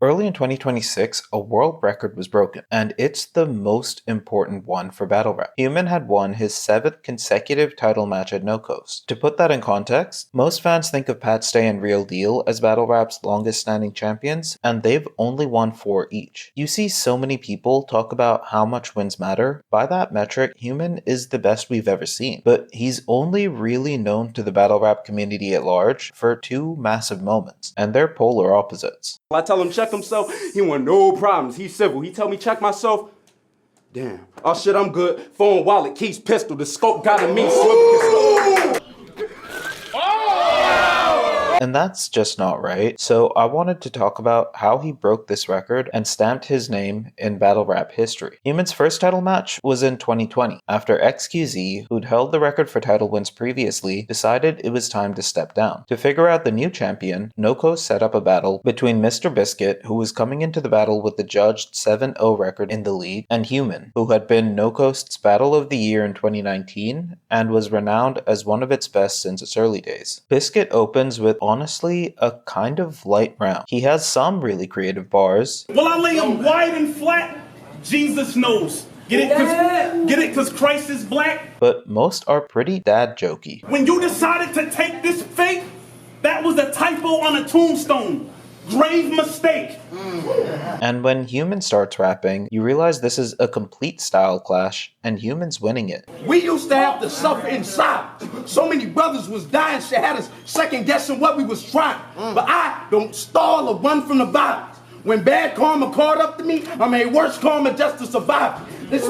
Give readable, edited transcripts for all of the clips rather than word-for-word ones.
Early in 2026, a world record was broken, and it's the most important one for battle rap. Human had won his 7th consecutive title match at No Coast. To put that in context, most fans think of Pat Stay and Real Deal as battle rap's longest standing champions, and they've only won 4 each. You see so many people talk about how much wins matter. By that metric, Human is the best we've ever seen, but he's only really known to the battle rap community at large for 2 massive moments, and they're polar opposites. I tell him check himself, he want no problems. He's civil. He tell me check myself. Damn. Oh shit, I'm good. Phone, wallet, keys, pistol. The scope got a me. And that's just not right, so I wanted to talk about how he broke this record and stamped his name in battle rap history. Human's first title match was in 2020, after XQZ, who'd held the record for title wins previously, decided it was time to step down. To figure out the new champion, NoCo set up a battle between Mr Biscuit, who was coming into the battle with the judged 7-0 record in the league, and Human, who had been No Coast's Battle of the Year in 2019 and was renowned as one of its best since its early days. Biscuit opens with honestly a kind of light round. He has some really creative bars. Well, I lay him wide and flat, Jesus knows. Get it cause Christ is black? But most are pretty dad jokey. When you decided to take this fake, that was a typo on a tombstone. Grave mistake. And when Human starts rapping, you realize this is a complete style clash, and Human's winning it. We used to have to suffer inside. So many brothers was dying, shit had us second guessing what we was trying. But I don't stall or run from the violence. When bad karma caught up to me, I made worse karma just to survive. This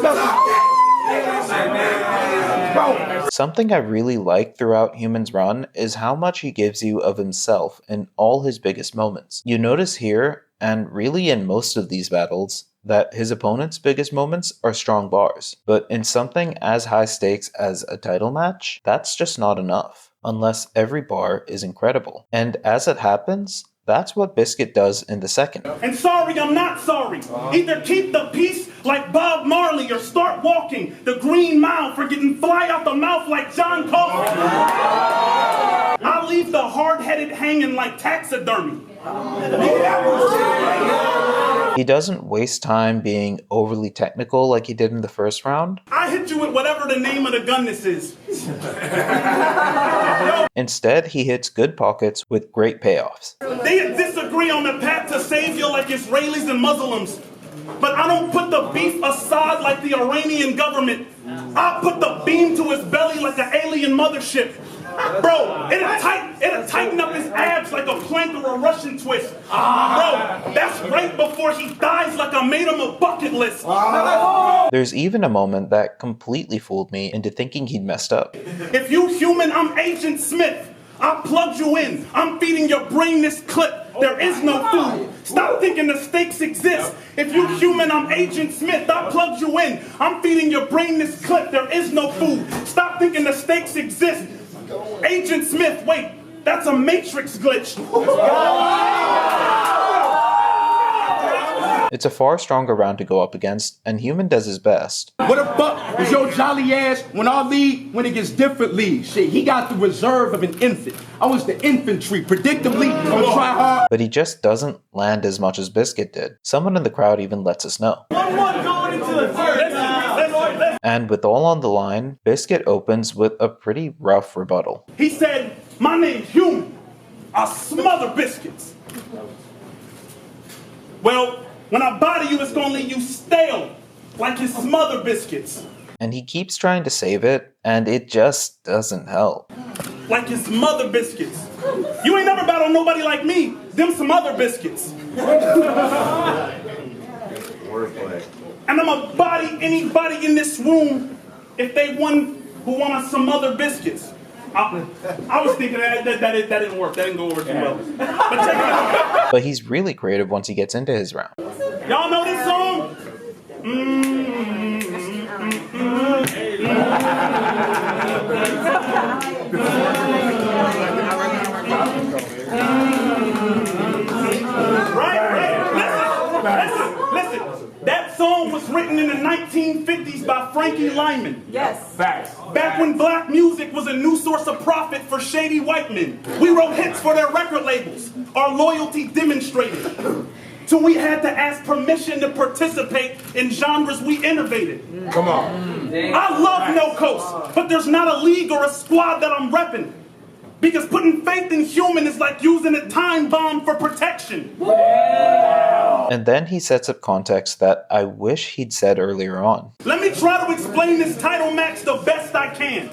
Something I really like throughout Human's run is how much he gives you of himself in all his biggest moments. You notice here, and really in most of these battles, that his opponent's biggest moments are strong bars. But in something as high stakes as a title match, that's just not enough, unless every bar is incredible. And as it happens, that's what Biscuit does in the second. And sorry, I'm not sorry. Either keep the peace like Bob Marley or start walking the green mile for getting fly out the mouth like John Coffey. I'll leave the hard-headed hanging like taxidermy. He doesn't waste time being overly technical like he did in the first round. I hit you with whatever the name of the gun this is. Instead, he hits good pockets with great payoffs. They disagree on the path to savior like Israelis and Muslims. But I don't put the beef Assad like the Iranian government. I put the beam to his belly like an alien mothership. Bro, it'll tighten up his abs like a plank or a Russian twist. Bro, that's right before he dies like I made him a bucket list. There's even a moment that completely fooled me into thinking he'd messed up. If you human, I'm Agent Smith. I plugged you in. I'm feeding your brain this clip. There is no food. Stop thinking the stakes exist. If you human, I'm Agent Smith. I plugged you in. I'm feeding your brain this clip. There is no food. Stop thinking the stakes exist. Agent Smith, wait, that's a Matrix glitch. It's a far stronger round to go up against, and Human does his best. What the fuck is your jolly ass when our league, when it gets different leagues? Shit, he got the reserve of an infant. I was the infantry. Predictably, I'm gonna try hard. But he just doesn't land as much as Biscuit did. Someone in the crowd even lets us know. 1-1 going into the third. And with all on the line, Biscuit opens with a pretty rough rebuttal. He said, my name's Human. I smother biscuits. Well, when I body you, it's gonna leave you stale, like his smother biscuits. And he keeps trying to save it, and it just doesn't help. Like his mother biscuits. You ain't never battled nobody like me. Them some other biscuits. And I'ma body anybody in this room if they won who wanted some other biscuits. I was thinking that didn't work. That didn't go over too well. But check it out. But he's really creative once he gets into his round. Y'all know this song? Listen. That song was written in the 1950s by Frankie Lyman. Yes. Facts. Back when black music was a new source of profit for shady white men. We wrote hits for their record labels. Our loyalty demonstrated. till we had to ask permission to participate in genres we innovated. Come on. I love No Coast, but there's not a league or a squad that I'm repping. Because putting faith in human is like using a time bomb for protection. And then he sets up context that I wish he'd said earlier on. Let me try to explain this title match the best I can.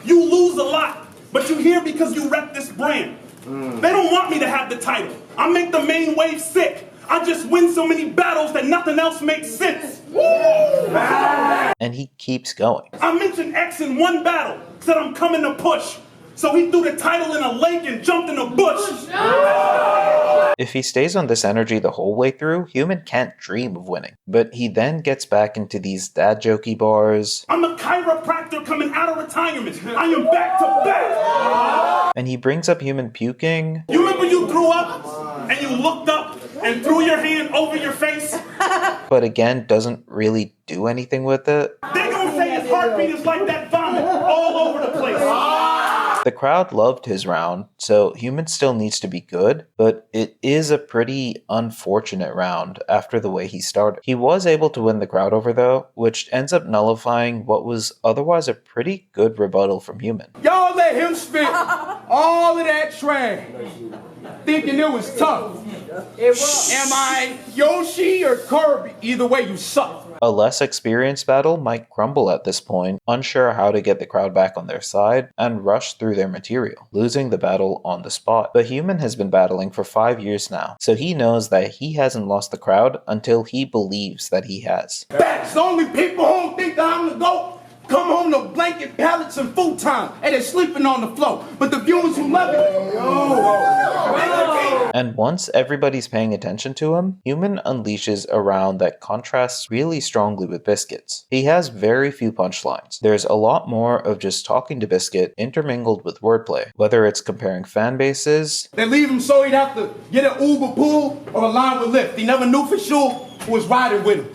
You lose a lot, but you here because you rep this brand. They don't want me to have the title. I make the main wave sick. I just win so many battles that nothing else makes sense. And he keeps going. I mentioned X in one battle, said I'm coming to push. So he threw the title in a lake and jumped in a bush. If he stays on this energy the whole way through, Human can't dream of winning. But he then gets back into these dad jokey bars. I'm a chiropractor coming out of retirement. I am back to back. And he brings up Human puking. You remember you threw up and you looked up and threw your hand over your face? But again, doesn't really do anything with it. They're gonna say his heartbeat is like that vomit all over the place. The crowd loved his round, so Human still needs to be good, but it is a pretty unfortunate round after the way he started. He was able to win the crowd over though, which ends up nullifying what was otherwise a pretty good rebuttal from Human. Y'all let him spit all of that trash, thinking it was tough. It was. Am I Yoshi or Kirby? Either way, you suck. A less experienced battle might crumble at this point, unsure how to get the crowd back on their side, and rush through their material, losing the battle on the spot. But Human has been battling for 5 years now, so he knows that he hasn't lost the crowd until he believes that he has. Facts. Only people who don't think that I'm the GOAT come home to blanket pallets and futon, and they're sleeping on the floor. But the viewers who love it, And once everybody's paying attention to him, Human unleashes a round that contrasts really strongly with Biscuit's. He has very few punchlines. There's a lot more of just talking to Biscuit intermingled with wordplay, whether it's comparing fan bases. They leave him so he'd have to get an Uber pool or a line with Lyft. He never knew for sure who was riding with him.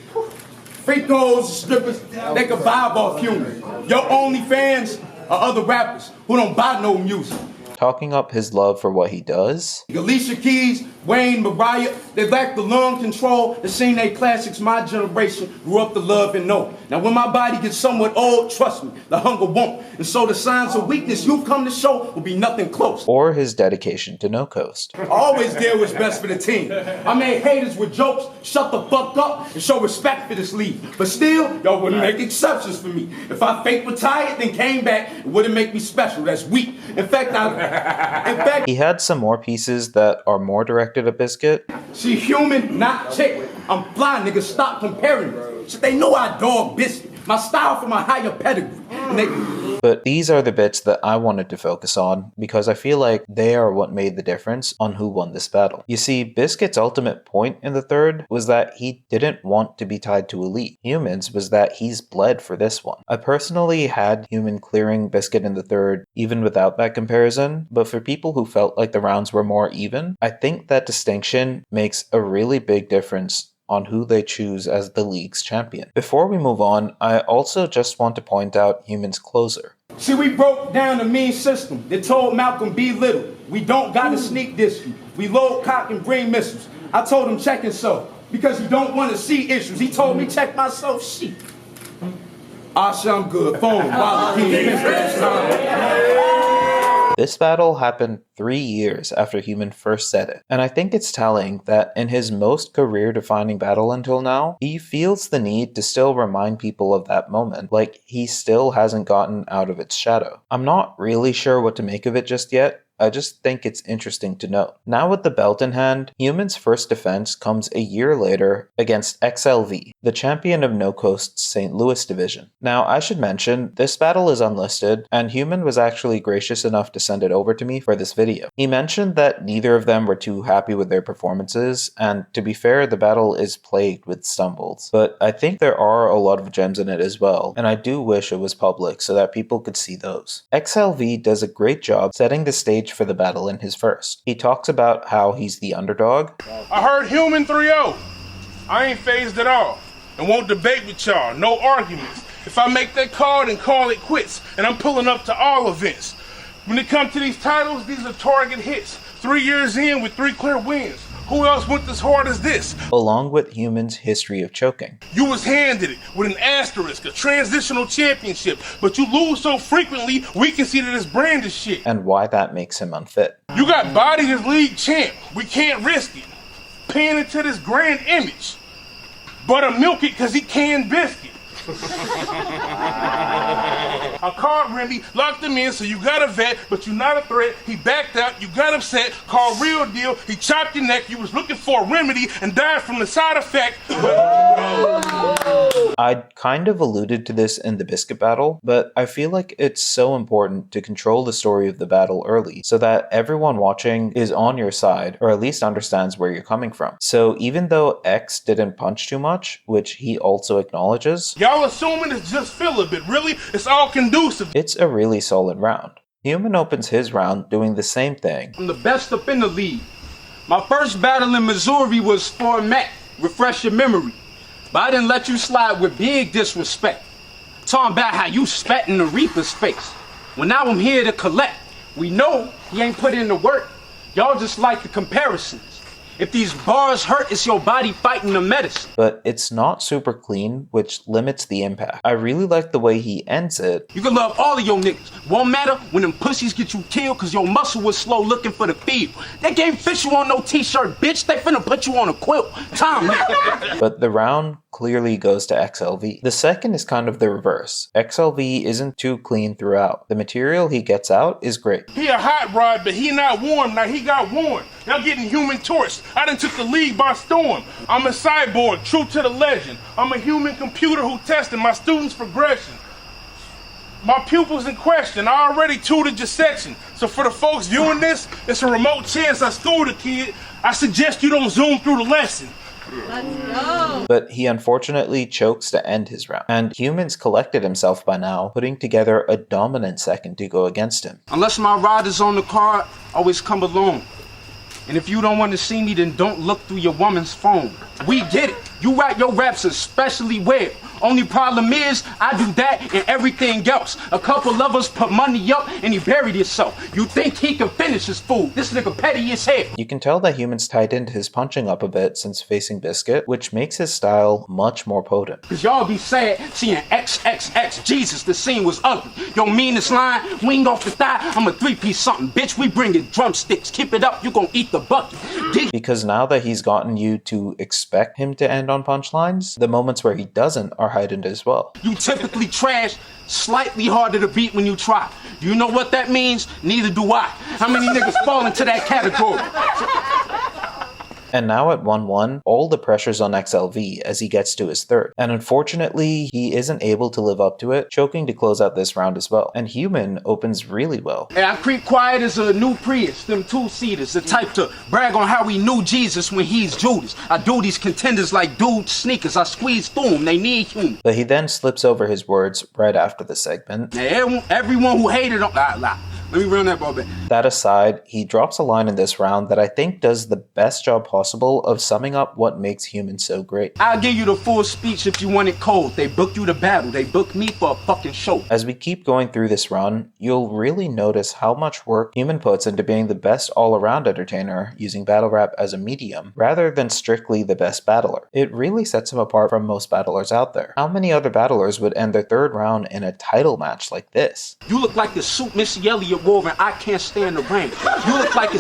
Freak those strippers, they can vibe off Human. Your only fans are other rappers who don't buy no music. Talking up his love for what he does. Alicia Keys, Wayne, Mariah, they lack the lung control to sing their classics my generation grew up to love and know. Now when my body gets somewhat old, trust me, the hunger won't. And so the signs of weakness you've come to show will be nothing close. Or his dedication to No Coast. Always did what's best for the team. I made haters with jokes, shut the fuck up, and show respect for this league. But still, y'all wouldn't make exceptions for me. If I fake retired, then came back, it wouldn't make me special. That's weak. In fact, he had some more pieces that are more directed at Biscuit. she human, not chick. I'm fly, nigga. Stop comparing me. Shit, they know I dog Biscuit. My style from a higher pedigree. But these are the bits that I wanted to focus on because I feel like they are what made the difference on who won this battle. You see, Biscuit's ultimate point in the third was that he didn't want to be tied to Elite. Human's was that he's bled for this one. I personally had Human clearing Biscuit in the third even without that comparison, but for people who felt like the rounds were more even, I think that distinction makes a really big difference on who they choose as the league's champion. Before we move on, I also just want to point out Human's closer. See, we broke down the mean system. They told Malcolm be little. We don't gotta sneak this. We load cock and bring missiles. I told him check himself because he don't want to see issues. He told me check myself. Shit. Asha, I'm good. Phone. While the king This battle happened 3 years after Human first said it, and I think it's telling that in his most career-defining battle until now, he feels the need to still remind people of that moment, like he still hasn't gotten out of its shadow. I'm not really sure what to make of it just yet. I just think it's interesting to note. Now with the belt in hand, Human's first defense comes a year later against XLV, the champion of No Coast's St. Louis division. Now I should mention, this battle is unlisted, and Human was actually gracious enough to send it over to me for this video. He mentioned that neither of them were too happy with their performances, and to be fair, the battle is plagued with stumbles. But I think there are a lot of gems in it as well, and I do wish it was public so that people could see those. XLV does a great job setting the stage for the battle in his first. He talks about how he's the underdog. I heard Human 3-0. I ain't phased at all and won't debate with y'all, no arguments. If I make that call, then call it quits, and I'm pulling up to all events. When it comes to these titles, these are target hits. 3 years in with 3 clear wins. Who else went as hard as this? along with humans' history of choking. You was handed it with an asterisk, a transitional championship, but you lose so frequently, we can see that it's branded shit. And why that makes him unfit. You got bodied as league champ. We can't risk it. Paying into this grand image. Buttermilk it cause he canned biscuit. I called Remy, locked him in, so you got a vet, but you not a threat. He backed out, you got upset, called Real Deal, he chopped your neck, you was looking for a remedy and died from the side effect. I kind of alluded to this in the biscuit battle, but I feel like it's so important to control the story of the battle early so that everyone watching is on your side or at least understands where you're coming from. So even though X didn't punch too much, which he also acknowledges, Y'all assuming it's just filler, but really, it's all conducive. it's a really solid round. Human opens his round doing the same thing, I'm the best up in the league. My first battle in Missouri was for Mac. Refresh your memory. But I didn't let you slide with big disrespect. Talking about how you spat in the Reaper's face. Well, now I'm here to collect. We know he ain't put in the work. Y'all just like the comparisons. If these bars hurt, it's your body fighting the medicine. but it's not super clean, which limits the impact. I really like the way he ends it, You can love all of your niggas. Won't matter when them pussies get you killed cause your muscle was slow looking for the field. They can't fit you on no t-shirt, bitch. They finna put you on a quilt. Tom. but the round clearly goes to XLV. The second is kind of the reverse. XLV isn't too clean throughout. The material he gets out is great. He a hot rod, but he not warm. Now he got warm. Y'all getting human torched. I done took the league by storm. I'm a cyborg, true to the legend. I'm a human computer who tested my students' progression. My pupils in question, I already tutored your section. So for the folks viewing this, it's a remote chance I schooled a kid. I suggest you don't zoom through the lesson. But he unfortunately chokes to end his round, and Humans collected himself by now, putting together a dominant second to go against him. Unless my rider's on the card, always come alone. And if you don't want to see me, then don't look through your woman's phone. We get it. You write your raps especially well. Only problem is, I do that and everything else. A couple of us put money up and he buried himself. You think he can finish his food? This nigga petty as hell. You can tell that Humans tightened his punching up a bit since facing Biscuit, which makes his style much more potent. Cause y'all be sad seeing XXX. Jesus, the scene was ugly. Your meanest line, wing off the thigh. I'm a three-piece something, bitch. We bringing drumsticks. Keep it up, you gon' eat the bucket. Because now that he's gotten you to expect him to end on punchlines, the moments where he doesn't are heightened as well. You typically trash, slightly harder to beat when you try. Do you know what that means? Neither do I. How many niggas fall into that category? And now at 1-1, all the pressure's on XLV as he gets to his third. And unfortunately, he isn't able to live up to it, choking to close out this round as well. And Human opens really well. Hey, I creep quiet as a new Prius, them two-seaters, the type to brag on how we knew Jesus when he's Judas. I do these contenders like dude sneakers, I squeeze through them, they need human. But he then slips over his words right after the segment. Now, everyone who hated on... Let me run that ball back. That aside, he drops a line in this round that I think does the best job possible of summing up what makes Humans so great. I'll give you the full speech if you want it cold. They booked you to battle. They booked me for a fucking show. As we keep going through this run, you'll really notice how much work Human puts into being the best all-around entertainer using battle rap as a medium, rather than strictly the best battler. It really sets him apart from most battlers out there. How many other battlers would end their third round in a title match like this? You look like the suit Missy Elliott wore and I can't stand the rain. You look like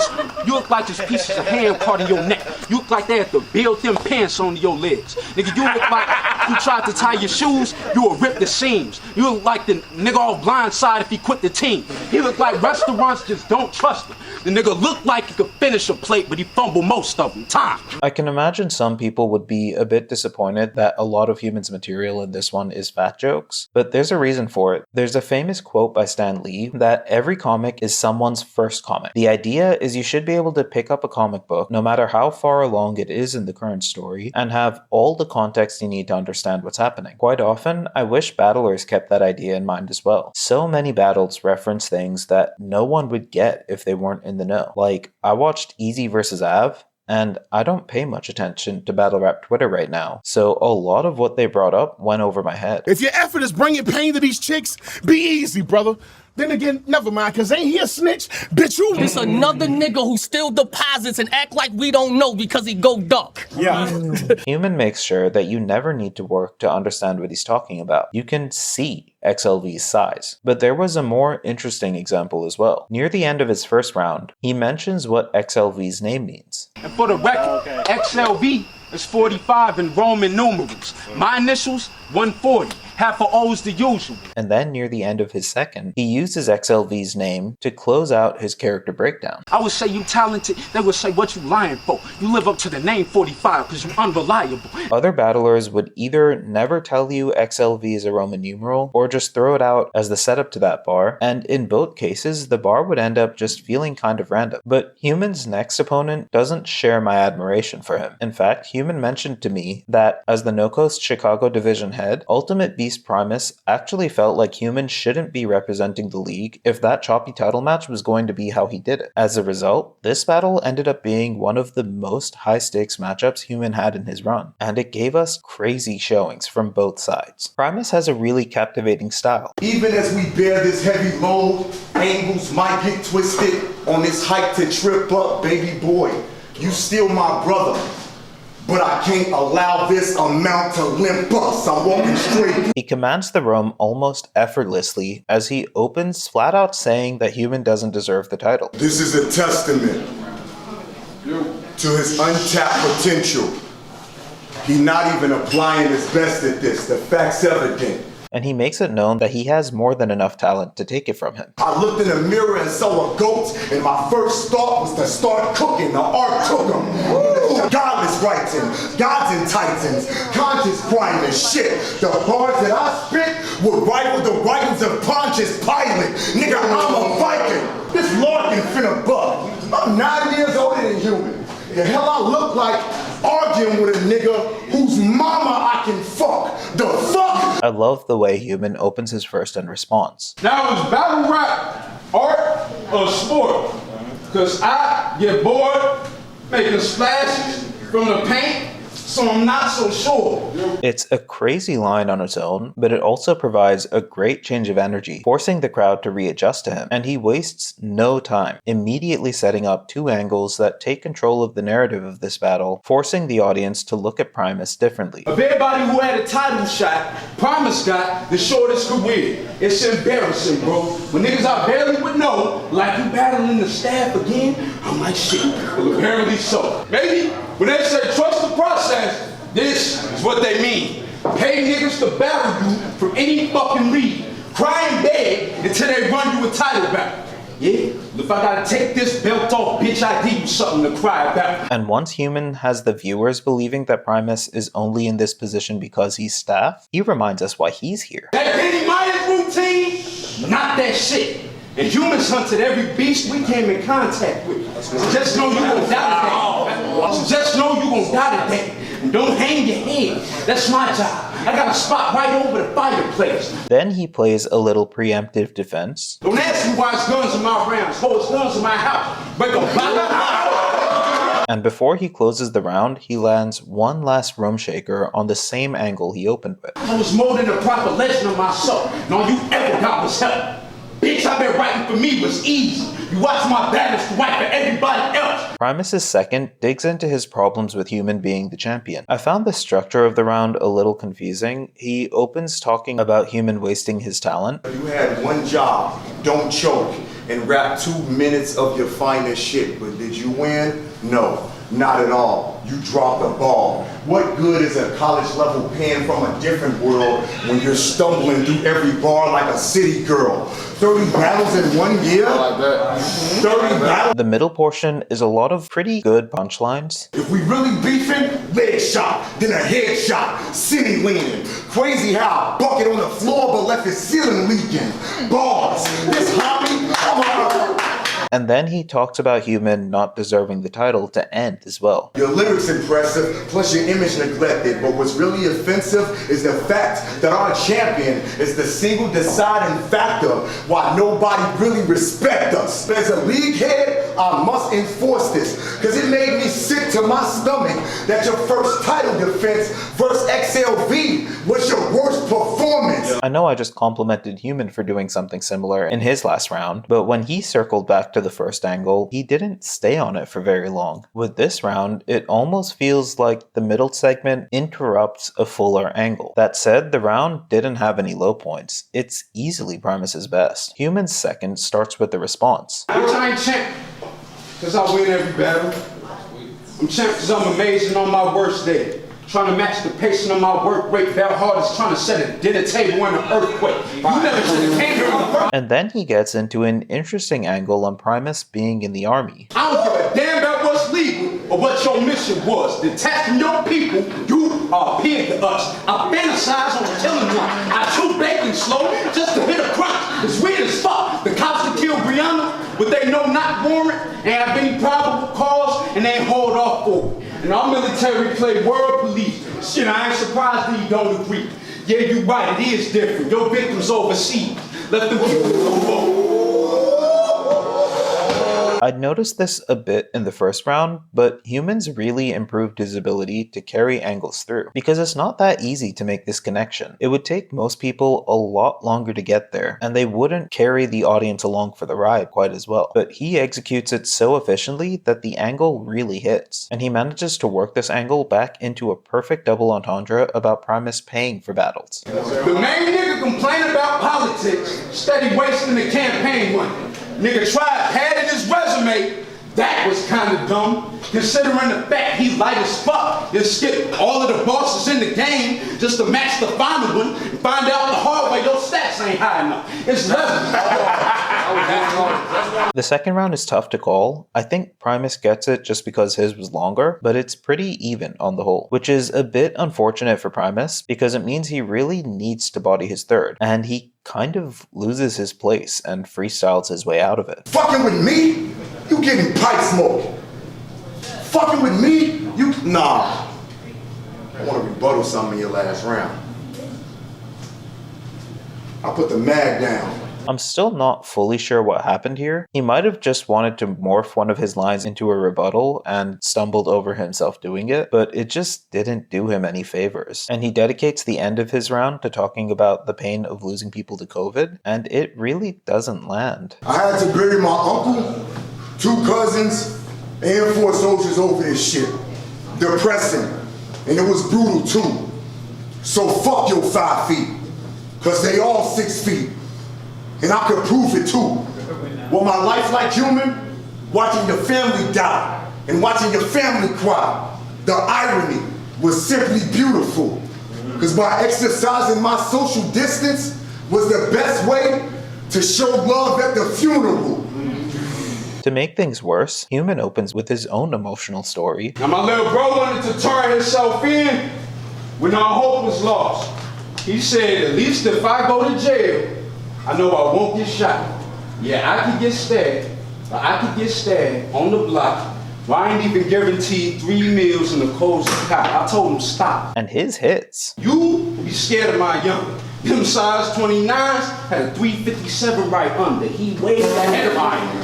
it's pieces of ham caught in your neck. You look like they had to build them pants onto your legs. Nigga, you look like you tried to tie your shoes, you will rip the seams. You look like the nigga off blindside if he quit the team. He look like restaurants just don't trust him. The nigga looked like he could finish a plate, but he fumbled most of them. Time. I can imagine some people would be a bit disappointed that a lot of Humans material in this one is fat jokes, but there's a reason for it. There's a famous quote by Stan Lee that every comic is someone's first comic. The idea is you should be able to pick up a comic book, no matter how far along it is in the current story, and have all the context you need to understand what's happening. Quite often, I wish battlers kept that idea in mind as well. So many battles reference things that no one would get if they weren't in the know. Like, I watched Easy vs. Av, and I don't pay much attention to battle rap Twitter right now, so a lot of what they brought up went over my head. If your effort is bringing pain to these chicks, be easy, brother. Then again, never mind, cause ain't he a snitch? Bitch, you. It's another nigga who still deposits and act like we don't know because he go duck. Yeah. Human makes sure that you never need to work to understand what he's talking about. You can see XLV's size. But there was a more interesting example as well. Near the end of his first round, he mentions what XLV's name means. And for the record, XLV is 45 in Roman numerals. My initials, 140. Half of O's the usual. And then near the end of his second, he uses XLV's name to close out his character breakdown. I would say you talented, they would say what you lying for. You live up to the name 45 because you unreliable. Other battlers would either never tell you XLV is a Roman numeral, or just throw it out as the setup to that bar, and in both cases, the bar would end up just feeling kind of random. But Human's next opponent doesn't share my admiration for him. In fact, Human mentioned to me that as the No Coast Chicago division head, Ultimate Beast Primus actually felt like Human shouldn't be representing the league if that choppy title match was going to be how he did it. As a result, this battle ended up being one of the most high-stakes matchups Human had in his run, and it gave us crazy showings from both sides. Primus has a really captivating style. Even as we bear this heavy load, angles might get twisted on this hike to trip up, baby boy. You still my brother. But I can't allow this amount to limp us. I'm walking straight. He commands the room almost effortlessly as he opens flat out saying that Human doesn't deserve the title. This is a testament to his untapped potential. He's not even applying his best at this. The fact's evident. And he makes it known that he has more than enough talent to take it from him. I looked in the mirror and saw a goat, and my first thought was to start cooking. The art took him. Godless writing, gods and titans, conscious Primus shit. The bars that I spit would rival the writings of Pontius Pilate. Nigga, I'm a Viking. This Larkin finna buck. I'm 9 years older than Human. The hell I look like arguing with a nigga whose mama I can fuck. The fuck? I love the way Human opens his first and responds. Now is battle rap art or sport? Cause I get bored making splashes from the paint, so I'm not so sure. It's a crazy line on its own, but it also provides a great change of energy, forcing the crowd to readjust to him, and he wastes no time, immediately setting up two angles that take control of the narrative of this battle, forcing the audience to look at Primus differently. Of everybody who had a title shot, Primus got the shortest career. It's embarrassing, bro. When niggas I barely would know, like you battling the staff again, I'm like, shit, well, apparently so. Maybe when they say trust the process, this is what they mean. Pay niggas to battle you from any fucking league. Cry and beg until they run you a title battle. Yeah? If I gotta take this belt off, bitch, I give you something to cry about. And once Human has the viewers believing that Primus is only in this position because he's staff, he reminds us why he's here. That Benny Myers routine, not that shit. And Humans hunted every beast we came in contact with. So just know you gon' die today. So just know you gon' die today. And don't hang your head. That's my job. I got a spot right over the fireplace. Then he plays a little preemptive defense. Don't ask me why it's guns in my rounds. Hold guns in my house. Break a bottle. And before he closes the round, he lands one last room shaker on the same angle he opened with. I was more than a proper legend of myself. And all you ever got was help. Bitch, I been writing for me was easy. You watch my battles to write for everybody else. Primus's second digs into his problems with Human being the champion. I found the structure of the round a little confusing. He opens talking about Human wasting his talent. You had one job, don't choke, and rap 2 minutes of your finest shit. But did you win? No, not at all. You dropped the ball. What good is a college level pen from a different world when you're stumbling through every bar like a city girl? 30 battles in 1 year? I like that. 30 battles? The middle portion is a lot of pretty good punchlines. If we really beefing, leg shot, then a head shot, city leaning. Crazy how I bucket on the floor but left his ceiling leaking. Bars, this hobby, I'm a... And then he talks about Human not deserving the title to end as well. Your lyrics impressive, plus your image neglected, but what's really offensive is the fact that our champion is the single deciding factor why nobody really respect us. As a league head, I must enforce this, because it made me sick to my stomach that your first title defense versus XLV was your worst performance. I know I just complimented Human for doing something similar in his last round, but when he circled back to the first angle, he didn't stay on it for very long. With this round, it almost feels like the middle segment interrupts a fuller angle. That said, the round didn't have any low points. It's easily Primus's best. Human's second starts with the response. I ain't champ, cause I win every battle. I'm champ cause I'm amazing on my worst day. Trying to match the pacing of my work rate. Bell hard is trying to set a dinner table in an earthquake. You never should have came here on the first. And then he gets into an interesting angle on Primus being in the army. I don't give a damn about what's legal or what your mission was. Detached from your people, you are peer to us. I fantasize on killing one. I chew bacon slow just to hit a crunch. It's weird as fuck. The cops that killed Brianna, but they know not warrant, and have any probable cause, and they hauled off for it. And our military play world police. Shit, I ain't surprised that you don't agree. Yeah, you right, it is different. Your victims overseas. Let them people go. I'd noticed this a bit in the first round, but Humans really improved his ability to carry angles through, because it's not that easy to make this connection. It would take most people a lot longer to get there, and they wouldn't carry the audience along for the ride quite as well. But he executes it so efficiently that the angle really hits, and he manages to work this angle back into a perfect double entendre about Primus paying for battles. The main nigga complain about politics, steady wasting the campaign money. Nigga tried padding his resume. That was kinda dumb, considering the fact he light as fuck. Just skip all of the bosses in the game just to match the final one and find out the hard way your stats ain't high enough. It's The second round is tough to call. I think Primus gets it just because his was longer, but it's pretty even on the whole, which is a bit unfortunate for Primus because it means he really needs to body his third, and he kind of loses his place and freestyles his way out of it. Fucking with me? You getting pipe smoke. Fucking with me? You, nah. I want to rebuttal something in your last round. I'll put the mag down. I'm still not fully sure what happened here. He might have just wanted to morph one of his lines into a rebuttal and stumbled over himself doing it, but it just didn't do him any favors. And he dedicates the end of his round to talking about the pain of losing people to COVID, and it really doesn't land. I had to bury my uncle, 2 cousins, and 4 soldiers over this shit. Depressing, and it was brutal too. So fuck your 5 feet, cause they all 6 feet. And I could prove it too. Well, my life like Human, watching your family die and watching your family cry. The irony was simply beautiful. Because by exercising my social distance was the best way to show love at the funeral. To make things worse, Human opens with his own emotional story. Now my little bro wanted to turn himself in when our hope was lost. He said, at least if I go to jail, I know I won't get shot. Yeah, I could get stabbed, but I could get stabbed on the block. Well, I ain't even guaranteed 3 meals in the cold cop. I told him stop. And his hits. You be scared of my young. Them size 29s had a 357 right under. He waved ahead of mine.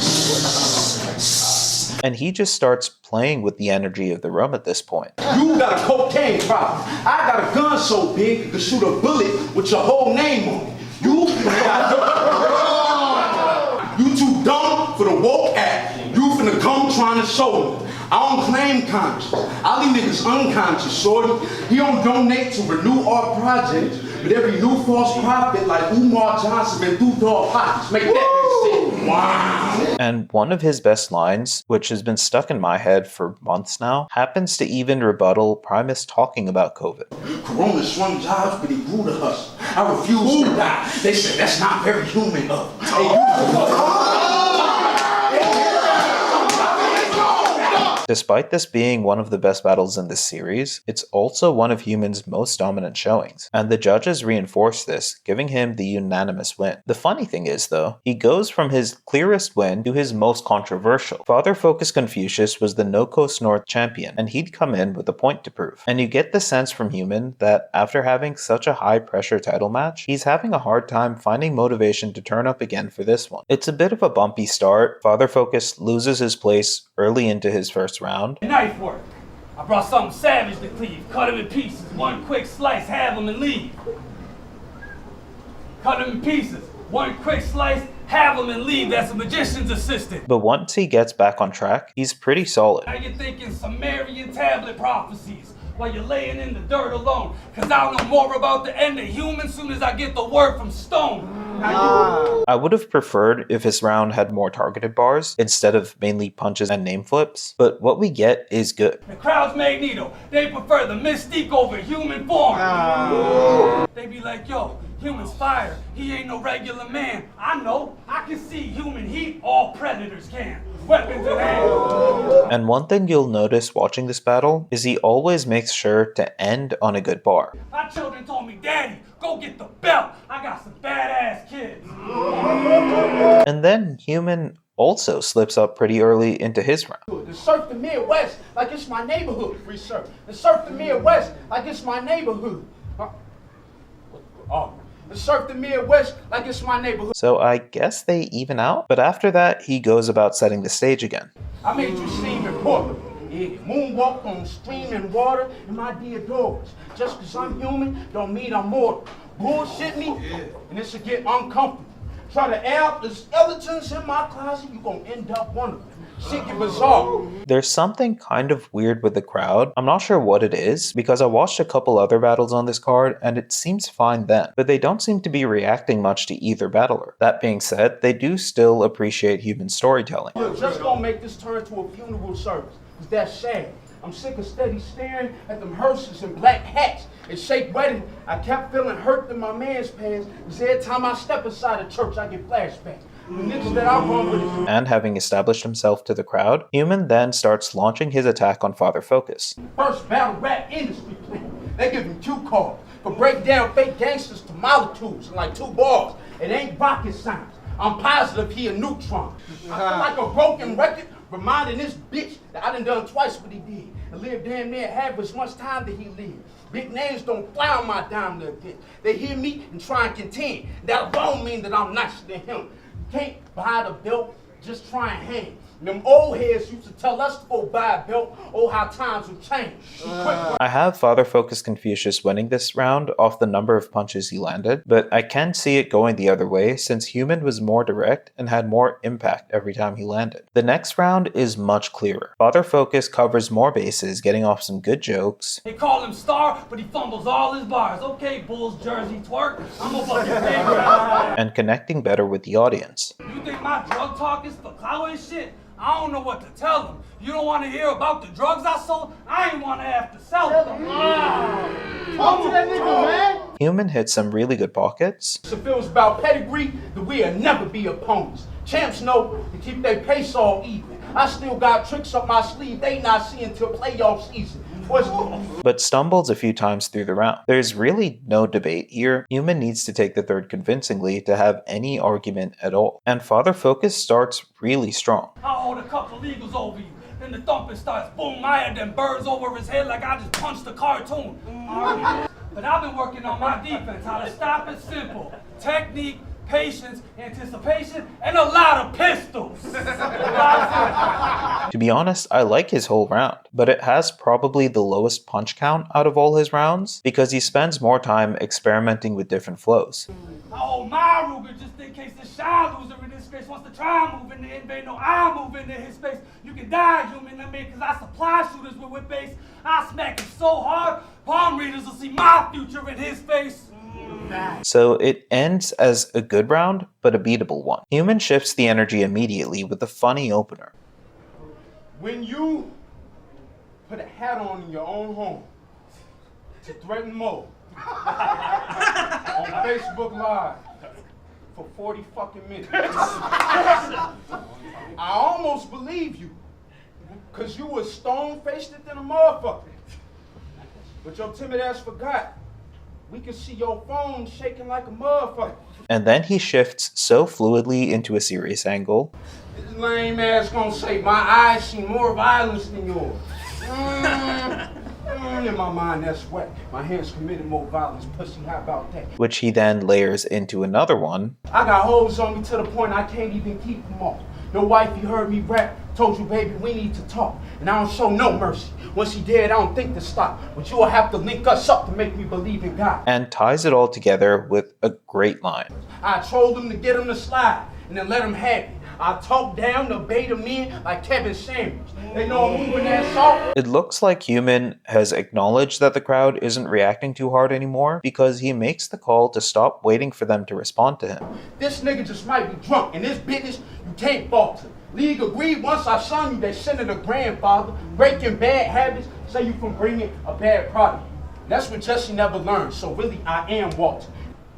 And he just starts playing with the energy of the room at this point. You got a cocaine problem. I got a gun so big you can shoot a bullet with your whole name on it. You too dumb for the woke act. You finna come trying to show me. I don't claim conscience. I leave niggas unconscious, shorty. He don't donate to renew our projects, but every new false prophet like Umar Johnson been through dog pockets. Make that make sense. Wow. And one of his best lines, which has been stuck in my head for months now, happens to even rebuttal Primus talking about COVID. Corona swung jobs, but he grew to hustle. I refuse to die. They said that's not very human of him. Hey, Despite this being one of the best battles in this series, it's also one of Human's most dominant showings, and the judges reinforce this, giving him the unanimous win. The funny thing is, though, he goes from his clearest win to his most controversial. Father Focus Confucius was the No Coast North champion, and he'd come in with a point to prove. And you get the sense from Human that after having such a high-pressure title match, he's having a hard time finding motivation to turn up again for this one. It's a bit of a bumpy start. Father Focus loses his place early into his first round. Knife work. I brought something savage to cleave. Cut him in pieces. One quick slice, have him and leave. cut them in pieces. One quick slice, have them and leave. That's a magician's assistant. But once he gets back on track, he's pretty solid. Now you're thinking Sumerian tablet prophecies while you're laying in the dirt alone. Cause I'll know more about the end of humans soon as I get the word from Stone. I would have preferred if his round had more targeted bars instead of mainly punches and name flips, but what we get is good. The crowd's Magneto. They prefer the mystique over human form. They be like, yo, human's fire. He ain't no regular man. I know. I can see human heat. All predators can. Weapons in hand. And one thing you'll notice watching this battle is he always makes sure to end on a good bar. My children told me, Daddy, go get the belt. I got some badass kids. And then Human also slips up pretty early into his round. To surf the Midwest like it's my neighborhood. Free surf. To surf the Midwest like it's my neighborhood. To surf the Midwest like it's my neighborhood. So I guess they even out, but after that he goes about setting the stage again. I made you seem important. Yeah, moonwalk on streaming water in my dear doors. Just cause I'm human don't mean I'm mortal. Bullshit me, and it should get uncomfortable. Try to air out the skeletons in my closet, you gonna end up one of them. Shit get bizarre. There's something kind of weird with the crowd. I'm not sure what it is, because I watched a couple other battles on this card and it seems fine then, but they don't seem to be reacting much to either battler. That being said, they do still appreciate human storytelling. You're just gonna make this turn to a funeral service, cause that's sad. I'm sick of steady staring at them hearses and black hats. At Shake Wedding, I kept feeling hurt in my man's pants, cause every time I step inside a church, I get flashbacks. The niggas that I run with is And having established himself to the crowd, Human then starts launching his attack on Father Focus. first battle rap industry plan. They give him cue cards for break down fake gangsters to molecules in like 2 bars. It ain't rocket science. I'm positive he a neutron. I feel like a broken record reminding this bitch that I done twice what he did and lived damn near half as much time that he lived. Big names don't fly on my dime little bitch. They hear me and try and contend. That alone mean that I'm nicer than him. You can't buy the belt, just try and hang. Them old heads used to tell us to go buy a belt. Oh, how times have changed. I have Father Focus Confucius winning this round off the number of punches he landed, but I can see it going the other way since Human was more direct and had more impact every time he landed. The next round is much clearer. Father Focus covers more bases, getting off some good jokes. They call him Star, but he fumbles all his bars. Okay, Bulls, Jersey, twerk. I'm above your favorite. And connecting better with the audience. You think my drug talk is for clout and shit? I don't know what to tell them. You don't want to hear about the drugs I sold? I ain't want to have to sell them. Talk to that nigga, man. Human hits some really good pockets. If it was about pedigree, then we'll never be opponents. Champs know to keep their pace all even. I still got tricks up my sleeve they not seeing till playoff season. But stumbles a few times through the round. There's really no debate here. Human needs to take the third convincingly to have any argument at all. And Father Focus starts really strong. I'll hold a couple legals over you. Then the thumping starts. Boom, I had them birds over his head like I just punched a cartoon. But I've been working on my defense. How to stop it simple. Technique, patience, anticipation, and a lot of pistols. To be honest, I like his whole round, but it has probably the lowest punch count out of all his rounds because he spends more time experimenting with different flows. Oh, my Ruger, just in case the shy loser in this space wants to try and move into invade. No, I move into his space. You can die, human, I mean, because I supply shooters with whip base. I smack it so hard, palm readers will see my future in his face. So it ends as a good round, but a beatable one. Human shifts the energy immediately with a funny opener. When you put a hat on in your own home to threaten Mo on Facebook Live for 40 fucking minutes, I almost believe you, cause you was stone-faced than a motherfucker. But your timid ass forgot. We can see your phone shaking like a motherfucker. And then he shifts so fluidly into a serious angle. This lame ass gonna say my eyes see more violence than yours. In my mind, that's wet. My hands committed more violence, pussy. How about that? Which he then layers into another one. I got holes on me to the point I can't even keep them off. Your wifey heard me rap Told you, baby, we need to talk, and I don't show no mercy. Once he dead, I don't think to stop, but you will have to link us up to make me believe in God. And ties it all together with a great line. I told him to get him to slide, and then let him have it. I talked down the beta men like Kevin Samuels. They know I'm moving that salt. It looks like Human has acknowledged that the crowd isn't reacting too hard anymore because he makes the call to stop waiting for them to respond to him. This nigga just might be drunk. In this business, you can't falter. League agreed once I son you that Senator grandfather, breaking bad habits, say you from bringing a bad product. That's what Jesse never learned, so really I am Walter.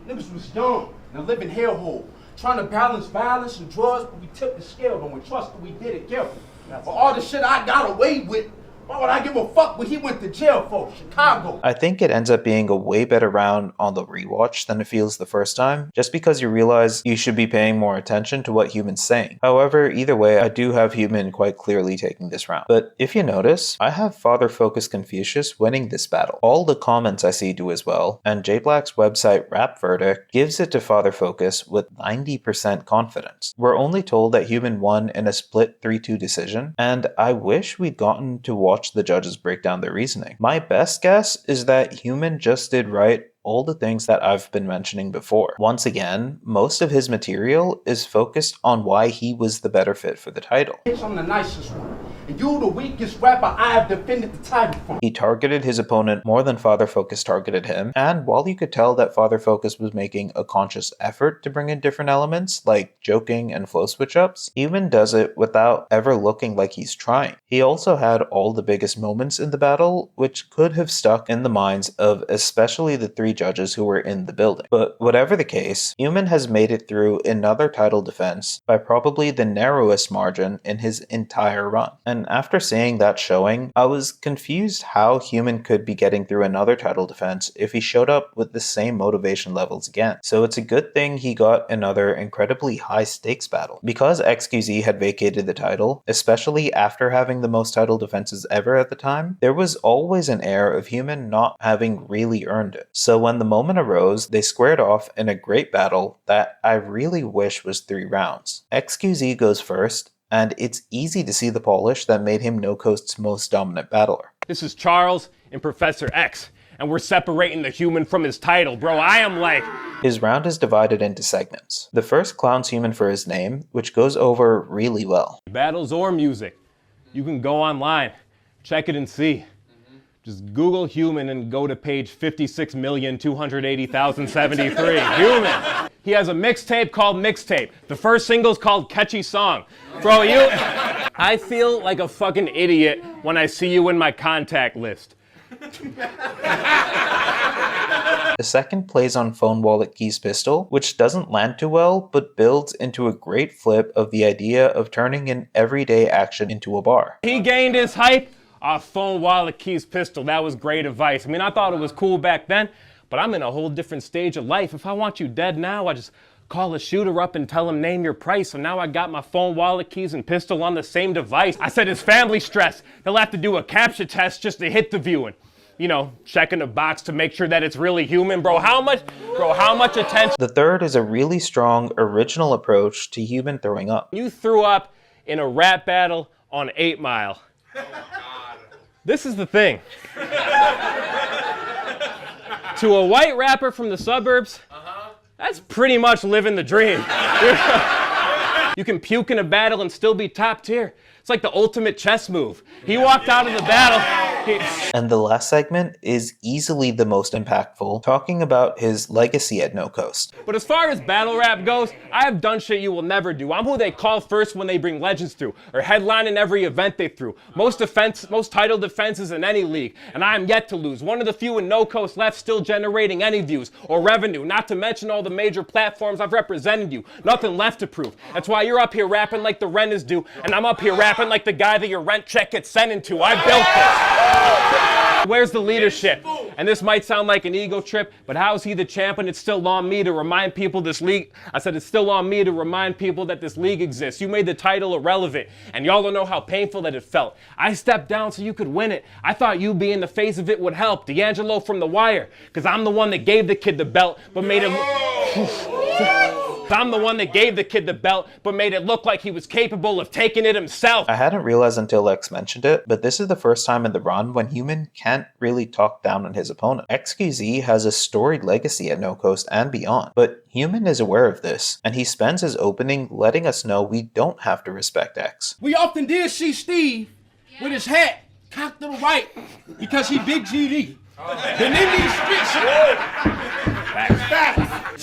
Niggas was young and a living hellhole, trying to balance violence and drugs, but we tipped the scale, and we trusted we did it careful. For all the shit I got away with, why would I give a fuck what he went to jail for? Chicago. I think it ends up being a way better round on the rewatch than it feels the first time, just because you realize you should be paying more attention to what Human's saying. However, either way, I do have Human quite clearly taking this round. But if you notice, I have Father Focus Confucius winning this battle. All the comments I see do as well, and J Black's website Rap Verdict gives it to Father Focus with 90% confidence. We're only told that Human won in a split 3-2 decision, and I wish we'd gotten to watch the judges break down their reasoning. My best guess is that Human just did right all the things that I've been mentioning before. Once again, most of his material is focused on why he was the better fit for the title. I'm the nicest one, and you the weakest rapper I have defended the title from. He targeted his opponent more than Father Focus targeted him, and while you could tell that Father Focus was making a conscious effort to bring in different elements, like joking and flow switch-ups, Human does it without ever looking like he's trying. He also had all the biggest moments in the battle, which could have stuck in the minds of especially the 3 judges who were in the building. But whatever the case, Human has made it through another title defense by probably the narrowest margin in his entire run. And after seeing that showing, I was confused how Human could be getting through another title defense if he showed up with the same motivation levels again. So it's a good thing he got another incredibly high stakes battle. Because XQZ had vacated the title, especially after having the most title defenses ever at the time, there was always an air of Human not having really earned it. So when the moment arose, they squared off in a great battle that I really wish was 3 rounds. XQZ goes first, and it's easy to see the polish that made him No Coast's most dominant battler. This is Charles and Professor X, and we're separating the Human from his title, bro. I am like... His round is divided into segments. The first clowns Human for his name, which goes over really well. Battles or music, you can go online, check it and see. Just Google Human and go to page 56,280,073. Human. He has a mixtape called Mixtape. The first single's called Catchy Song. Bro, I feel like a fucking idiot when I see you in my contact list. The second plays on Phone Wallet Keys Pistol, which doesn't land too well, but builds into a great flip of the idea of turning an everyday action into a bar. He gained his hype off Phone Wallet Keys Pistol. That was great advice. I mean, I thought it was cool back then, but I'm in a whole different stage of life. If I want you dead now, I just call a shooter up and tell him name your price. So now I got my phone, wallet, keys, and pistol on the same device. I said it's family stress. They'll have to do a capture test just to hit the viewing. You know, checking the box to make sure that it's really human. Bro, how much attention? The third is a really strong, original approach to Human throwing up. You threw up in a rap battle on 8 Mile. This is the thing. To a white rapper from the suburbs, that's pretty much living the dream. You can puke in a battle and still be top tier. It's like the ultimate chess move. He walked out of the battle. And the last segment is easily the most impactful, talking about his legacy at No Coast. But as far as battle rap goes, I have done shit you will never do. I'm who they call first when they bring legends through, or headline in every event they threw. Most title defenses in any league, and I am yet to lose. One of the few in No Coast left still generating any views or revenue, not to mention all the major platforms I've represented you. Nothing left to prove. That's why you're up here rapping like the rent is due, and I'm up here rapping like the guy that your rent check gets sent into. I built this. Where's the leadership? And this might sound like an ego trip, but how's he the champion? It's still on me to remind people this league. I said it's still on me to remind people that this league exists. You made the title irrelevant, and y'all don't know how painful that it felt. I stepped down so you could win it. I thought you being the face of it would help. D'Angelo from The Wire, because I'm the one that gave the kid the belt, but made him... I'm the one that gave the kid the belt, but made it look like he was capable of taking it himself. I hadn't realized until X mentioned it, but this is the first time in the run when Human can't really talk down on his opponent. XQZ has a storied legacy at No Coast and beyond, but Human is aware of this, and he spends his opening letting us know we don't have to respect X. We often did see Steve with his hat cocked to the right because he big GD. Been in these streets.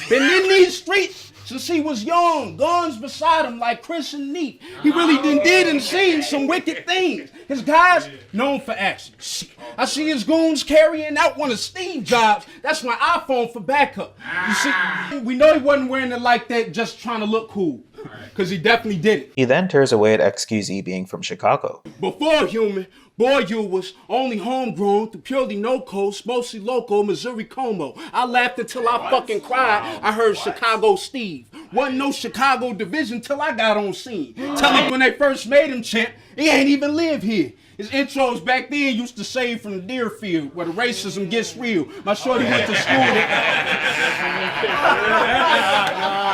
Been in these streets since he was young. Guns beside him like Chris and Neat. He really did and seen some wicked things. His guys known for action. Shit. I see his goons carrying out one of Steve Jobs. That's my iPhone for backup. You see, we know he wasn't wearing it like that just trying to look cool. Because he definitely did it. He then tears away at XQZ being from Chicago. Before Human, boy, you was only homegrown through purely no coast, mostly local, Missouri Como. I laughed until I fucking cried. I heard Chicago Steve. Wasn't no Chicago division till I got on scene. Tell me when they first made him champ, he ain't even live here. His intros back then used to say from the Deerfield, where the racism gets real. My shorty went to school there.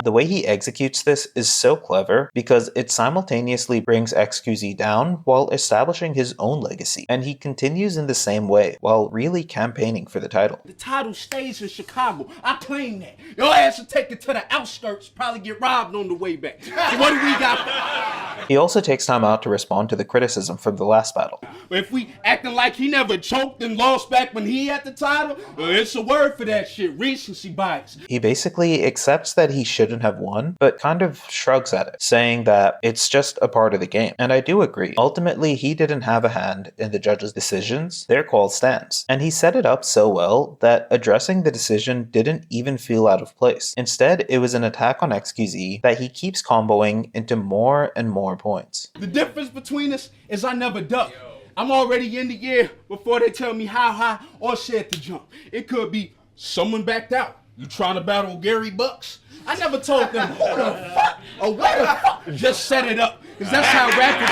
The way he executes this is so clever because it simultaneously brings XQZ down while establishing his own legacy. And he continues in the same way while really campaigning for the title. The title stays in Chicago. I claim that. Your ass will take it to the outskirts, probably get robbed on the way back. So what do we got? He also takes time out to respond to the criticism from the last battle. If we acting like he never choked and lost back when he had the title, it's a word for that shit, recency bias. He basically accepts that he shouldn't have won, but kind of shrugs at it, saying that it's just a part of the game. And I do agree. Ultimately, he didn't have a hand in the judges' decisions. Their call stands. And he set it up so well that addressing the decision didn't even feel out of place. Instead, it was an attack on XQZ that he keeps comboing into more and more points. The difference between us is I never duck. I'm already in the air before they tell me how high or shed to jump. It could be someone backed out. You trying to battle Gary Bucks? I never told them who the fuck or where the fuck. Just set it up. Because that's how rappers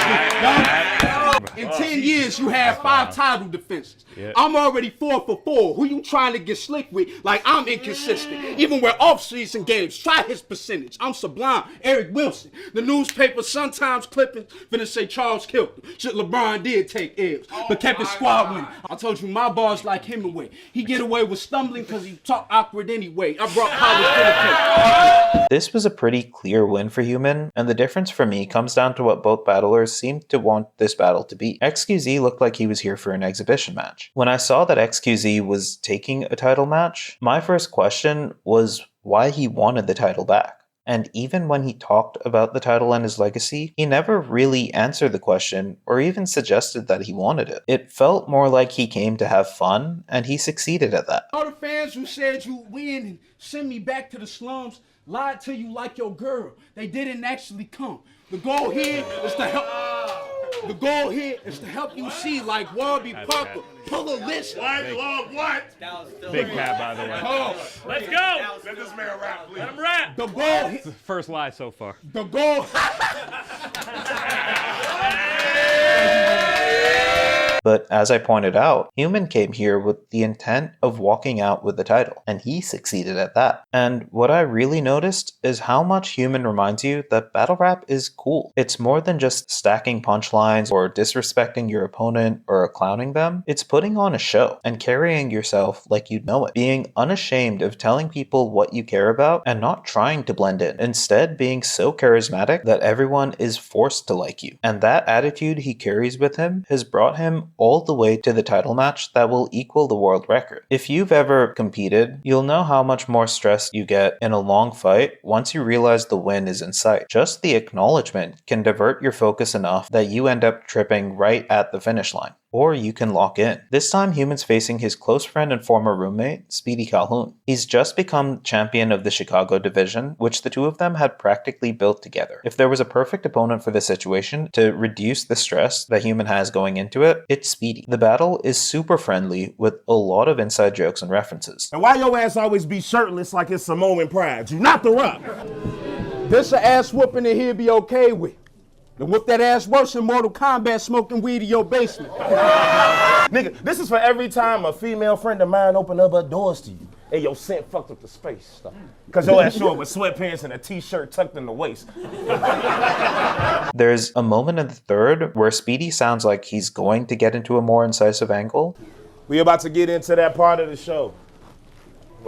do. In 10 years, you have 5 title defenses. I'm already 4 for 4. Who you trying to get slick with? Like I'm inconsistent. Even with off-season games, try his percentage. I'm Sublime, Eric Wilson. The newspaper sometimes clipping finna say Charles killed him. Shit, LeBron did take L's, but kept his squad winning. I told you my bars like Hemingway. He get away with stumbling because he talk awkward anyway. I brought college. This was a pretty clear win for Human, and the difference for me comes down to what both battlers seemed to want this battle to be. XQZ looked like he was here for an exhibition match. When I saw that XQZ was taking a title match, my first question was why he wanted the title back. And even when he talked about the title and his legacy, he never really answered the question or even suggested that he wanted it. It felt more like he came to have fun, and he succeeded at that. All the fans who said you win and send me back to the slums lied to you like your girl. They didn't actually come. The goal here is to help. The goal here is to help you see like Warby Parker. Pull a list. What? Big cat, by the way. Oh, Let's go! Let this man rap, please. Let him rap! the goal. First lie so far. The goal. But as I pointed out, Human came here with the intent of walking out with the title, and he succeeded at that. And what I really noticed is how much Human reminds you that battle rap is cool. It's more than just stacking punchlines or disrespecting your opponent or clowning them. It's putting on a show and carrying yourself like you know it, being unashamed of telling people what you care about and not trying to blend in. Instead, being so charismatic that everyone is forced to like you. And that attitude he carries with him has brought him all the way to the title match that will equal the world record. If you've ever competed, you'll know how much more stress you get in a long fight once you realize the win is in sight. Just the acknowledgement can divert your focus enough that you end up tripping right at the finish line. Or you can lock in. This time, Human's facing his close friend and former roommate, Speedy Calhoun. He's just become champion of the Chicago division, which the two of them had practically built together. If there was a perfect opponent for this situation to reduce the stress that Human has going into it, it's Speedy. The battle is super friendly with a lot of inside jokes and references. And why your ass always be shirtless like it's Simone and Pride? You not the rock. This a ass whooping that he'll be okay with. To whoop that ass worse than Mortal Kombat smoking weed in your basement. Nigga, this is for every time a female friend of mine open up her doors to you. and your scent fucked up the space stuff. Cause your ass short with sweatpants and a t-shirt tucked in the waist. There's a moment in the third where Speedy sounds like he's going to get into a more incisive angle. We about to get into that part of the show.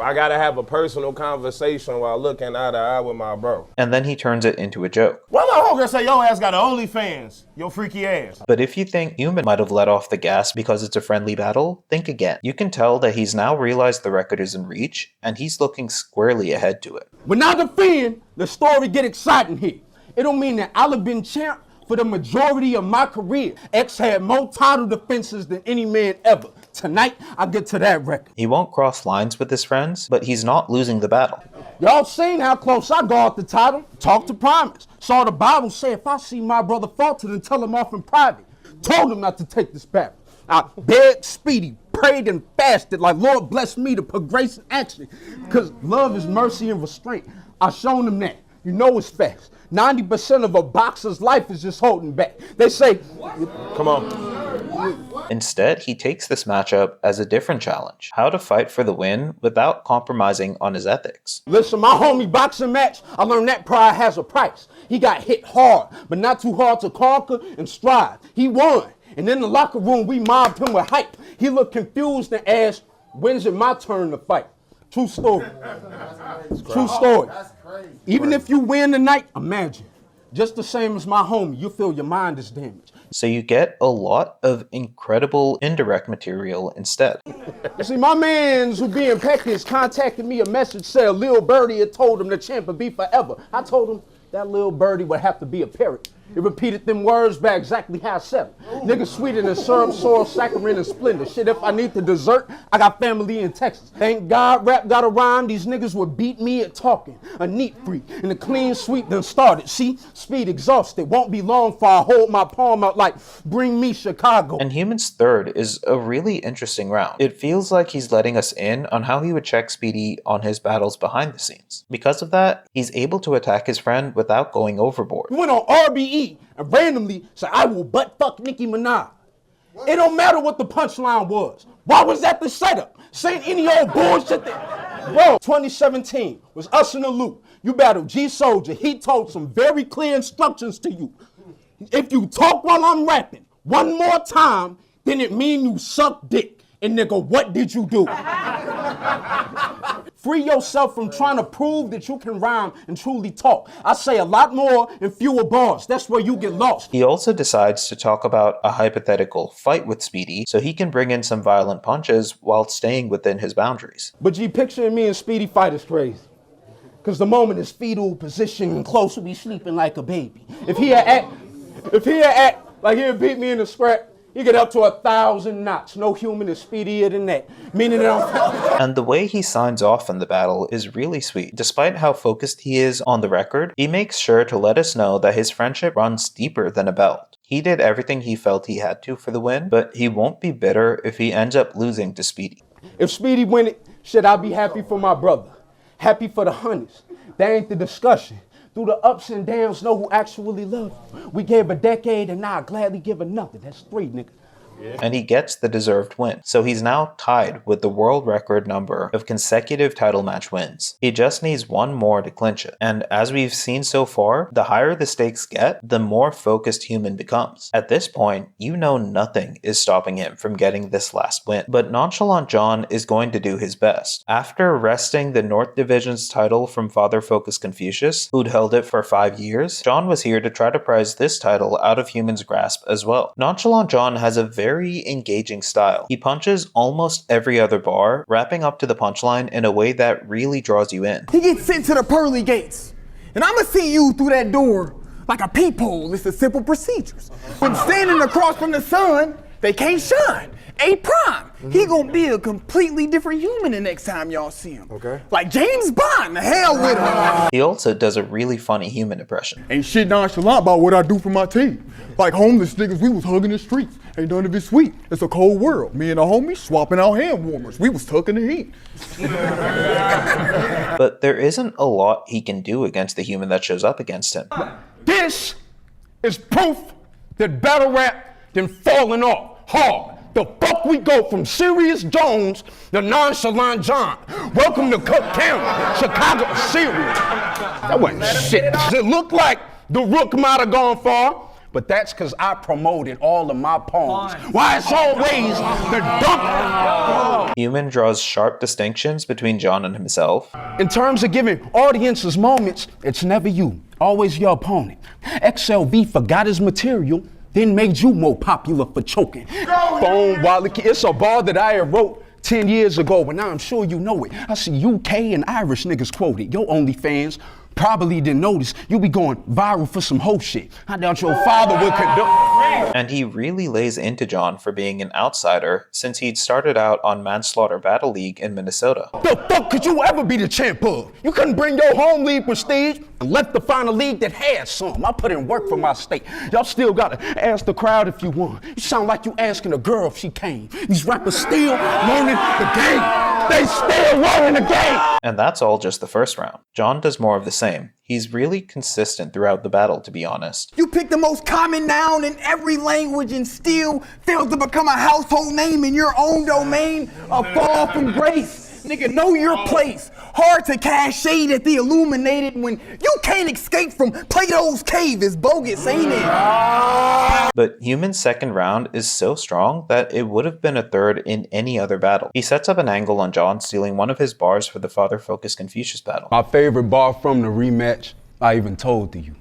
I gotta have a personal conversation while looking eye to eye with my bro. And then he turns it into a joke. Why my homegirl say your ass got an OnlyFans? Your freaky ass. But if you think Human might have let off the gas because it's a friendly battle, think again. You can tell that he's now realized the record is in reach, and he's looking squarely ahead to it. When I defend, the story get exciting here. It don't mean that I'll have been champ for the majority of my career. X had more title defenses than any man ever. Tonight, I get to that record. He won't cross lines with his friends, but he's not losing the battle. Y'all seen how close I guard the title? Talk to Primus. Saw the Bible say if I see my brother falter, then tell him off in private. Told him not to take this battle. I begged Speedy, prayed and fasted like Lord bless me to put grace in action. Because love is mercy and restraint. I shown him that. You know it's facts. 90% of a boxer's life is just holding back. They say, come on. Instead, he takes this matchup as a different challenge. How to fight for the win without compromising on his ethics. Listen, my homie boxing match, I learned that pride has a price. He got hit hard, but not too hard to conquer and strive. He won. And in the locker room, we mobbed him with hype. He looked confused and asked, when's it my turn to fight? True story. True story. Even if you win tonight, imagine. Just the same as my homie, you feel your mind is damaged. So you get a lot of incredible indirect material instead. You see, my mans who be in Peckers contacted me a message said Lil Birdie had told him the champ would be forever. I told him that Lil Birdie would have to be a parrot. It repeated them words back exactly how I said them. Niggas sweeter than syrup, soil, saccharin, and splendor. Shit, if I need the dessert, I got family in Texas. Thank God rap got a rhyme, these niggas would beat me at talking. A neat freak, and a clean sweep done started. See, speed exhausted, won't be long for I hold my palm out like, bring me Chicago. And Human's third is a really interesting round. It feels like he's letting us in on how he would check Speedy on his battles behind the scenes. Because of that, he's able to attack his friend without going overboard. He went on RBE and randomly said, I will butt fuck Nicki Minaj. It don't matter what the punchline was. Why was that the setup? Saying any old bullshit that... Bro, 2017 was us in the loop. You battled G Soldier. He told some very clear instructions to you. If you talk while I'm rapping one more time, then it mean you suck dick. And nigga, what did you do? Free yourself from trying to prove that you can rhyme and truly talk. I say a lot more in fewer bars. That's where you get lost. He also decides to talk about a hypothetical fight with Speedy so he can bring in some violent punches while staying within his boundaries. But G, picturing me and Speedy fight is crazy. Because the moment is fetal position and close to be sleeping like a baby. If he had act like he'd beat me in the scrap, he get up to 1,000 knots. No human is speedier than that. Meaning that And the way he signs off in the battle is really sweet. Despite how focused he is on the record, he makes sure to let us know that his friendship runs deeper than a belt. He did everything he felt he had to for the win, but he won't be bitter if he ends up losing to Speedy. If Speedy win it, shit, I'll be happy for my brother. Happy for the honeys. That ain't the discussion. Through the ups and downs, know who actually loved you. We gave a decade and now I'll gladly give another. That's 3, nigga. And he gets the deserved win. So he's now tied with the world record number of consecutive title match wins. He just needs one more to clinch it. And as we've seen so far, the higher the stakes get, the more focused Human becomes. At this point, you know nothing is stopping him from getting this last win. But Nonchalant John is going to do his best. After wresting the North Division's title from Father Focus Confucius, who'd held it for 5 years, John was here to try to prise this title out of Human's grasp as well. Nonchalant John has a very engaging style. He punches almost every other bar, wrapping up to the punchline in a way that really draws you in. He gets sent to the pearly gates, and I'ma see you through that door like a peephole. It's the simple procedures. When standing across from the sun, they can't shine. A prime. He gonna be a completely different human the next time y'all see him. Okay. Like James Bond, the hell with him. He also does a really funny Human impression. Ain't shit nonchalant about what I do for my team. Like homeless niggas, we was hugging the streets. Ain't none of it sweet. It's a cold world. Me and the homies swapping out hand warmers. We was tucking the heat. But there isn't a lot he can do against the Human that shows up against him. This is proof that battle rap done falling off hard. The fuck we go from Serious Jones to Nonchalant John. Welcome to Cook County, Chicago, Syria. That wasn't shit. It looked like the rook might have gone far, but that's because I promoted all of my poems. Why it's always the dump. Human draws sharp distinctions between John and himself. In terms of giving audiences moments, it's never you, always your opponent. XLV forgot his material, then made you more popular for choking. Phone wallet, it's a bar that I had wrote 10 years ago, but now I'm sure you know it. I see UK and Irish niggas quoted. Your OnlyFans probably didn't notice. You be going viral for some hoe shit. I doubt your father would condone. And he really lays into John for being an outsider since he'd started out on Manslaughter Battle League in Minnesota. The fuck could you ever be the champ of? You couldn't bring your home league prestige and left to find a league that had some. I put in work for my state. Y'all still gotta ask the crowd if you won. You sound like you asking a girl if she came. These rappers still learning the game. They still learning the game. And that's all just the first round. John does more of the same. He's really consistent throughout the battle, to be honest. You pick the most common noun in every language and still fail to become a household name in your own domain. A fall from grace. Nigga, know your place. Hard to cast shade at the illuminated when you can't escape from Plato's cave. It's bogus, ain't it? But Human's second round is so strong that it would have been a third in any other battle. He sets up an angle on John stealing one of his bars for the father-focused Confucius battle. My favorite bar from the rematch, I even told to you.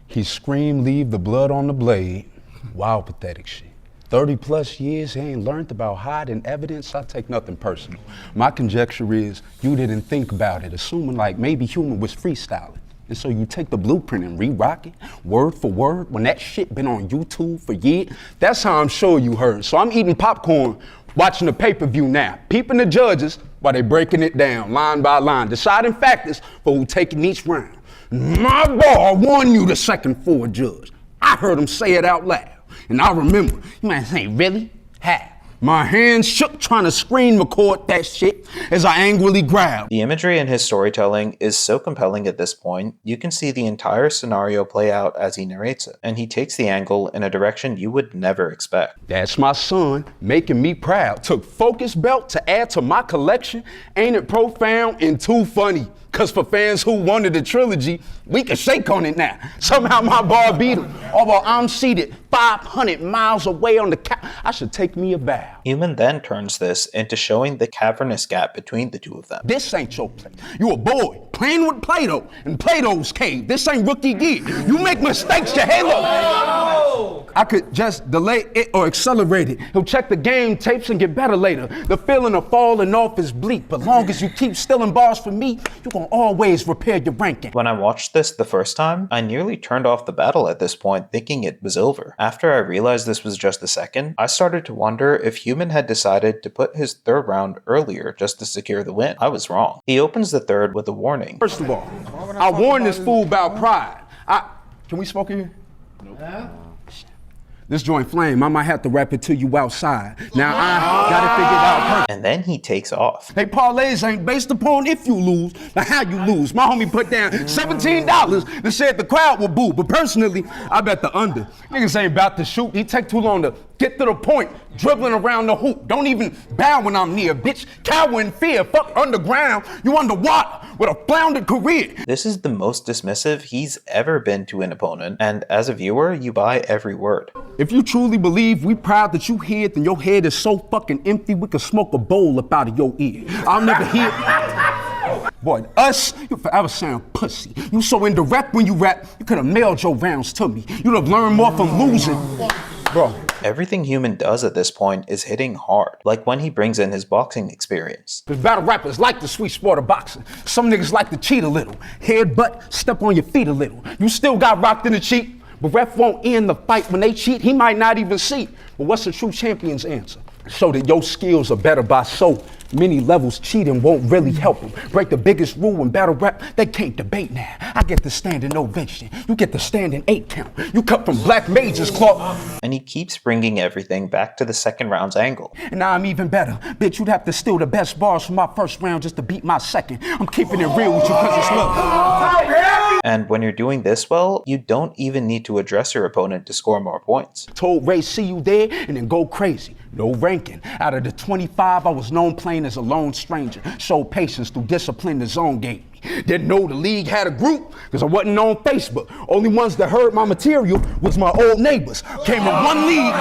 He screamed, leave the blood on the blade. Wow, pathetic shit. 30 plus years, he ain't learned about hiding evidence. I take nothing personal. My conjecture is you didn't think about it, assuming like maybe Human was freestyling. And so you take the blueprint and re-rock it, word for word, when that shit been on YouTube for years. That's how I'm sure you heard. So I'm eating popcorn, watching the pay-per-view now, peeping the judges while they breaking it down, line by line, deciding factors for who taking each round. My bar won you the second for judge. I heard him say it out loud. And I remember, you might say, really? How? My hands shook trying to screen record that shit as I angrily growled. The imagery in his storytelling is so compelling at this point, you can see the entire scenario play out as he narrates it. And he takes the angle in a direction you would never expect. That's my son, making me proud. Took Focus Belt to add to my collection. Ain't it profound and too funny? Cause for fans who wanted the trilogy, we can shake on it now. Somehow my bar beat him. Although I'm seated 500 miles away on the I should take me a bow. Human then turns this into showing the cavernous gap between the two of them. This ain't your play. You a boy playing with Plato in Plato's cave. This ain't rookie gear. You make mistakes, your halo. I could just delay it or accelerate it. He'll check the game tapes and get better later. The feeling of falling off is bleak, but long as you keep stealing bars from me, you gonna always repair your ranking. When I watched this the first time, I nearly turned off the battle at this point thinking it was over. After I realized this was just the second, I started to wonder if Human had decided to put his third round earlier just to secure the win. I was wrong. He opens the third with a warning. First of all, I warned this fool about pride. Can we smoke in here? Nope. This joint flame, I might have to rap it to you outside. Now I got it figured out perfect. And then he takes off. They parlays ain't based upon if you lose, but how you lose. My homie put down $17 and said the crowd will boo, but personally, I bet the under. Niggas ain't about to shoot. He take too long to get to the point, dribbling around the hoop. Don't even bow when I'm near, bitch. Cower in fear, fuck underground. You underwater with a floundered career. This is the most dismissive he's ever been to an opponent, and as a viewer, you buy every word. If you truly believe we proud that you here, then your head is so fucking empty we could smoke a bowl up out of your ear. I'll never hear. Boy, us, you forever sound pussy. You so indirect when you rap, you could have mailed your rounds to me. You'd have learned more from losing. Bro. Everything Human does at this point is hitting hard, like when he brings in his boxing experience. Cause battle rappers like the sweet sport of boxing. Some niggas like to cheat a little. Headbutt, step on your feet a little. You still got rocked in the cheek, but ref won't end the fight when they cheat. He might not even see. But what's the true champion's answer? Show that your skills are better by so many levels. Cheating won't really help them. Break the biggest rule in battle rap, they can't debate now. I get the standing ovation. You get the standing 8 count. You cut from Black Major's claw. And he keeps bringing everything back to the second round's angle. And now I'm even better. Bitch, you'd have to steal the best bars from my first round just to beat my second. I'm keeping it real with you because it's love. And when you're doing this well, you don't even need to address your opponent to score more points. Told Ray, see you there, and then go crazy. No ranking. Out of the 25, I was known playing as a lone stranger. Showed patience through discipline the zone gave me. Didn't know the league had a group, because I wasn't on Facebook. Only ones that heard my material was my old neighbors. Came in one league.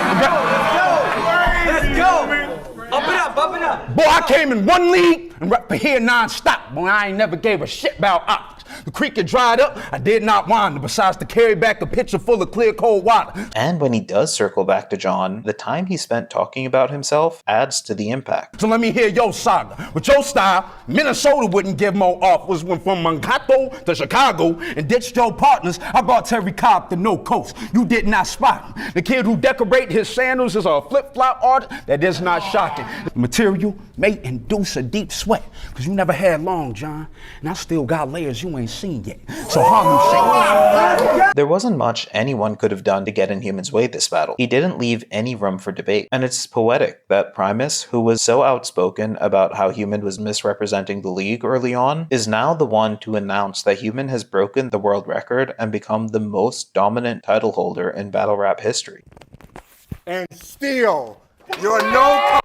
Let's go! Up it up, up it up! Boy, I came in one league and rap for here non-stop. Boy, I ain't never gave a shit about optics. The creek had dried up, I did not wander, besides to carry back a pitcher full of clear cold water. And when he does circle back to John, the time he spent talking about himself adds to the impact. So let me hear your saga. With your style, Minnesota wouldn't give more offers. Went from Mankato to Chicago and ditched your partners. I brought Terry Cobb to no coast. You did not spot him. The kid who decorate his sandals is a flip-flop artist. That is not shocking. The material may induce a deep sweat, because you never had long, John. And I still got layers you ain't seen yet. So Harlem Shake. There wasn't much anyone could have done to get in Human's way this battle. He didn't leave any room for debate. And it's poetic that Primus, who was so outspoken about how Human was misrepresenting the league early on, is now the one to announce that Human has broken the world record and become the most dominant title holder in battle rap history. And still, you're no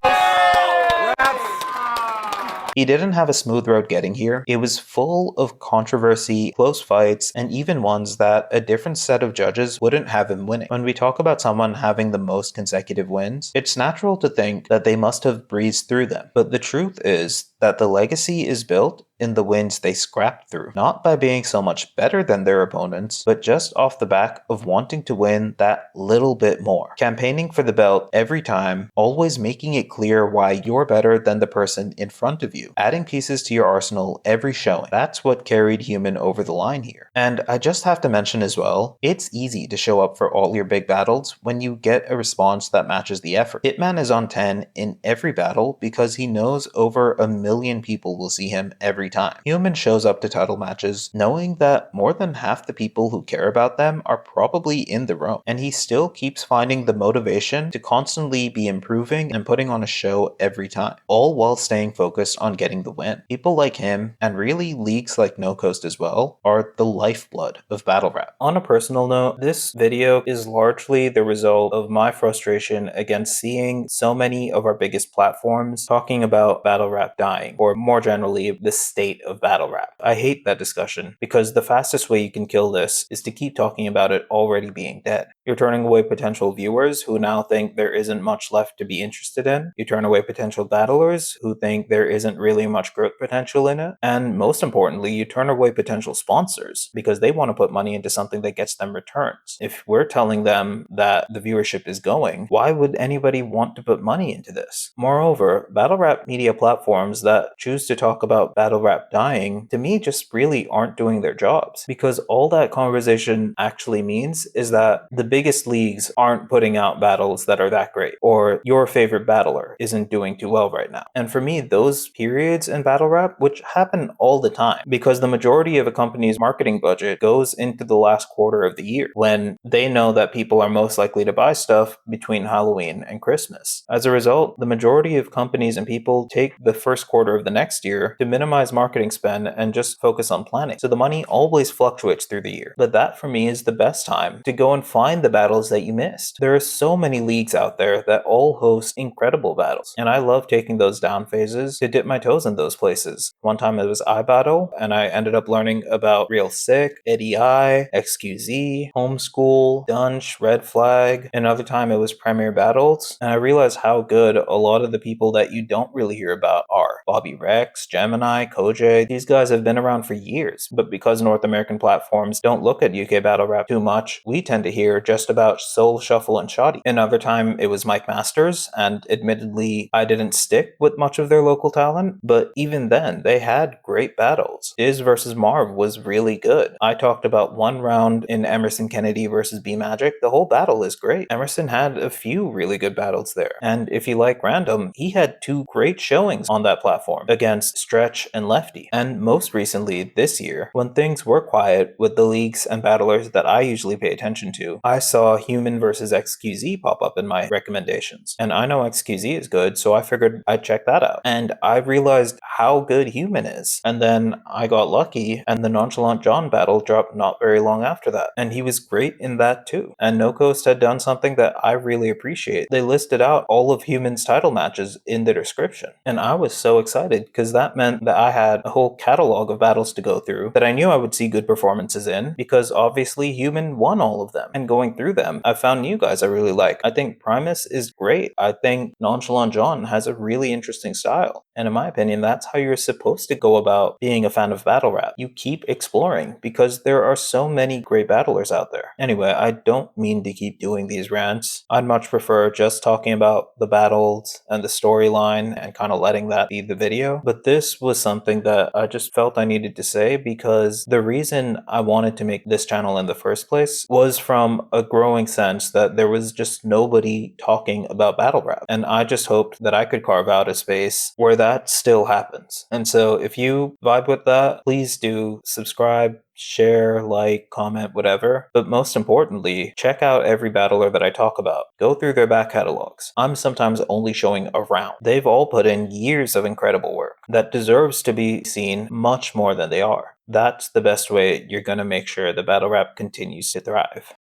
He didn't have a smooth road getting here. It was full of controversy, close fights, and even ones that a different set of judges wouldn't have him winning. When we talk about someone having the most consecutive wins, it's natural to think that they must have breezed through them. But the truth is that the legacy is built in the wins they scrapped through, not by being so much better than their opponents, but just off the back of wanting to win that little bit more. Campaigning for the belt every time, always making it clear why you're better than the person in front of you, adding pieces to your arsenal every showing. That's what carried Human over the line here. And I just have to mention as well, it's easy to show up for all your big battles when you get a response that matches the effort. Hitman is on 10 in every battle because he knows over 1 million people will see him every time. Human shows up to title matches knowing that more than half the people who care about them are probably in the room, and he still keeps finding the motivation to constantly be improving and putting on a show every time, all while staying focused on getting the win. People like him, and really leagues like No Coast as well, are the lifeblood of battle rap. On a personal note, this video is largely the result of my frustration against seeing so many of our biggest platforms talking about battle rap dying, or more generally, the state of battle rap. I hate that discussion because the fastest way you can kill this is to keep talking about it already being dead. You're turning away potential viewers who now think there isn't much left to be interested in. You turn away potential battlers who think there isn't really much growth potential in it. And most importantly, you turn away potential sponsors because they want to put money into something that gets them returns. If we're telling them that the viewership is going, why would anybody want to put money into this? Moreover, battle rap media platforms that choose to talk about battle rap dying, to me, just really aren't doing their jobs, because all that conversation actually means is that the biggest leagues aren't putting out battles that are that great, or your favorite battler isn't doing too well right now. And for me, those periods in battle rap, which happen all the time, because the majority of a company's marketing budget goes into the last quarter of the year, when they know that people are most likely to buy stuff between Halloween and Christmas. As a result, the majority of companies and people take the first quarter of the next year to minimize marketing spend and just focus on planning. So the money always fluctuates through the year. But that for me is the best time to go and find the battles that you missed. There are so many leagues out there that all host incredible battles, and I love taking those down phases to dip my toes in those places. One time it was iBattle, and I ended up learning about Real Sick, Eddie I, XQZ, Homeschool, Dunch, Red Flag. Another time it was Premier Battles, and I realized how good a lot of the people that you don't really hear about are. Bobby Rex, Gemini, Koj, these guys have been around for years, but because North American platforms don't look at UK battle rap too much, we tend to hear just about Soul Shuffle and Shoddy. Another time it was Mike Masters, and admittedly I didn't stick with much of their local talent, but even then they had great battles. Diz versus Marv was really good. I talked about one round in Emerson Kennedy versus B Magic. The whole battle is great. Emerson had a few really good battles there, and if you like random, he had 2 great showings on that platform against Stretch and Lefty. And most recently this year, when things were quiet with the leagues and battlers that I usually pay attention to, I saw Human versus XQZ pop up in my recommendations. And I know XQZ is good, so I figured I'd check that out. And I realized how good Human is. And then I got lucky, and the Nonchalant John battle dropped not very long after that. And he was great in that too. And No Coast had done something that I really appreciate. They listed out all of Human's title matches in the description. And I was so excited because that meant that I had a whole catalog of battles to go through that I knew I would see good performances in, because obviously Human won all of them. And going through them, I found new guys I really like. I think Primus is great. I think Nonchalant John has a really interesting style. And in my opinion, that's how you're supposed to go about being a fan of battle rap. You keep exploring because there are so many great battlers out there. Anyway, I don't mean to keep doing these rants. I'd much prefer just talking about the battles and the storyline and kind of letting that be the video. But this was something that I just felt I needed to say, because the reason I wanted to make this channel in the first place was from a growing sense that there was just nobody talking about battle rap. And I just hoped that I could carve out a space where that still happens. And so if you vibe with that, please do subscribe, share, like, comment, whatever. But most importantly, check out every battler that I talk about. Go through their back catalogs. I'm sometimes only showing a round. They've all put in years of incredible work that deserves to be seen much more than they are. That's the best way you're going to make sure the battle rap continues to thrive.